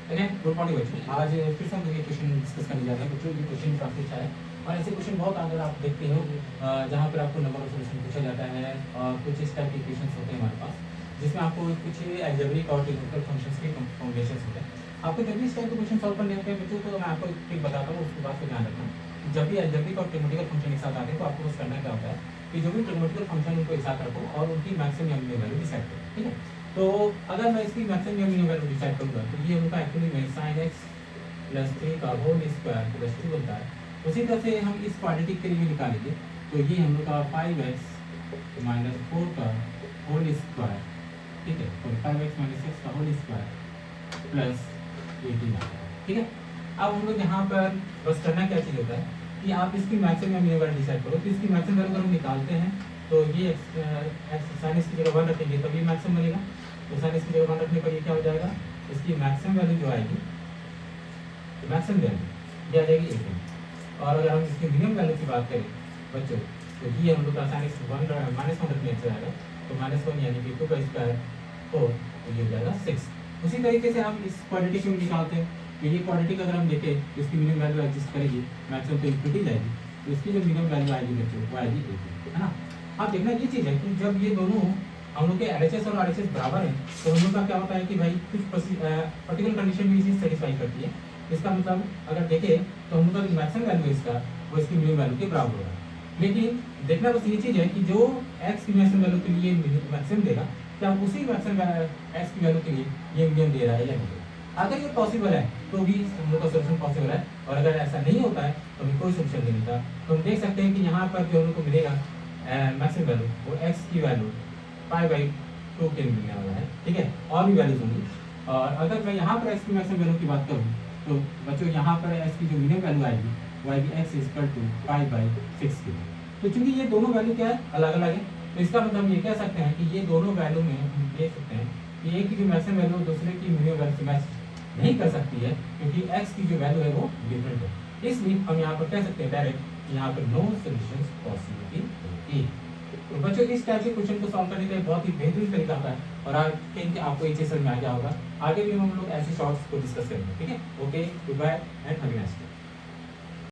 Again good morning बच्चों, आज फिर से हम लोग ये क्वेश्चन डिस्कस करने जा रहे हैं। बच्चों ये क्वेश्चन काफ़ी अच्छा है और ऐसे क्वेश्चन बहुत अगर आप देखते हो जहाँ पर आपको नंबर ऑफ सोल्यूशन पूछा जाता है और कुछ इस टाइप के क्वेश्चन होते हैं हमारे पास, जिसमें आपको कुछ अलजेब्रिक और ट्रिग्नोमेट्रिकल फंक्शंस के कॉम्बिनेशन होते हैं। आपको जब भी इस टाइप के क्वेश्चन सॉल्व करने होते हैं बच्चों, तो मैं आपको एक ट्रिक बताता हूँ, उसकी बात को ध्यान रखना। जब भी अलजेब्रिक और ट्रिग्नोमेट्रिकल फंक्शन एक साथ आते हैं तो आपको बस करना क्या होता है कि जो भी ट्रिग्नोमेट्रिकल फंक्शन उनको एक साथ रखो और उनकी मैक्सिमम या मिनिमम वैल्यू डिसाइड करो। ठीक है, तो अगर मैं इसकी मैक्सिमम या मिनिमम वैल्यू डिसाइड करूँगा तो ये उनका एक्चुअली में sin x प्लस 3 का होल स्क्वायर प्लस 2 बनता है। उसी तरह से हम इस क्वाड्रेटिक के लिए निकालेंगे तो ये हम लोग का 5x माइनस 4 का होल स्क्वायर, ठीक है, और 5x माइनस 6 का होल स्क्वायर प्लस 18 आता है। ठीक है, अब हम लोग यहाँ पर बस करना क्या चीज़ होता है कि आप इसकी मैक्सिमम या मिनिमम वैल्यू डिसाइड करो। तो इसकी मैक्सिमम वैल्यू अगर हम निकालते हैं तो ये साइन इसकी जगह 1 रखेंगे तभी मैक्सिमम बनेगा। तो साइन इसकी जगह 1 रखने पर ये क्या हो जाएगा, इसकी मैक्सिमम वैल्यू जो आएगी, मैक्सिमम वैल्यू ये आ जाएगी 18। और अगर हम इसकी मिनिमम वैल्यू की बात करें बच्चों, तो ये हम लोग का साइन -1 रखने से आएगा, तो -1 यानी कि 2 का स्क्वायर 4, तो ये हो जाएगा 6। उसी तरीके से हम इस क्वाड्रेटिक में निकालते हैं तो ये क्वाड्रेटिक अगर हम देखें तो इसकी मिनिमम वैल्यू एग्जिस्ट करेगी, मैक्सिमम तो इन्फिनिटी जाएगी, तो इसकी जो मिनिमम वैल्यू आएगी बच्चों वो आएगी 18, है ना। आप देखना ये चीज़ है कि जब ये दोनों हम लोग के LHS और RHS बराबर हैं तो हम लोग का क्या होता है कि भाई कुछ पर्टिकुलर कंडीशन भी इसी सेटिस्फाई करती है। इसका मतलब अगर देखें तो हम लोग का जो मैक्सिमम वैल्यू है इसका वो इसकी मिनिमम वैल्यू के बराबर होगा। लेकिन देखना बस ये चीज़ है कि जो x की मैक्सिमम वैल्यू के लिए मैक्सिमम देगा, क्या उसी मैक्सिमम x की वैल्यू के लिए ये मिनिमम दे रहा है या नहीं। अगर ये पॉसिबल है तो भी हम लोग का सोल्यूशन पॉसिबल है, और अगर ऐसा नहीं होता है तो हमें कोई सोल्यूशन नहीं मिलता। तो हम देख सकते हैं कि यहाँ पर जो हम लोग को मिलेगा मैक्सिमम वैल्यू वो x की वैल्यू π/2 के मिलने वाला है। ठीक है, और भी वैल्यूज होंगी। और अगर मैं यहाँ पर x की मैक्सिमम वैल्यू की बात करूँ तो बच्चों यहाँ पर x की जो मिनिमम वैल्यू आएगी वो आएगी x = π/6 की। तो चूंकि ये दोनों वैल्यू क्या है, अलग अलग है, तो इसका मतलब हम ये कह सकते हैं कि ये दोनों वैल्यू में हम देख सकते हैं कि एक की जो मैक्सिमम वैल्यू दूसरे की मिनिमम वैल्यू से मैच नहीं कर सकती है, क्योंकि x की जो वैल्यू है वो डिफरेंट है। इसलिए हम यहाँ पर कह सकते हैं डायरेक्ट यहाँ पर नो सॉल्यूशंस पॉसिबिलिटी होगी। तो बच्चों इस टाइप के क्वेश्चन को सॉल्व करने का बहुत ही बेहतरीन तरीका होता है और आगे आपको ये चीज़ समझ में आ गया होगा। आगे भी हम लोग ऐसे शॉर्ट्स को डिस्कस करेंगे। ठीक है, okay, goodbye and have a nice day.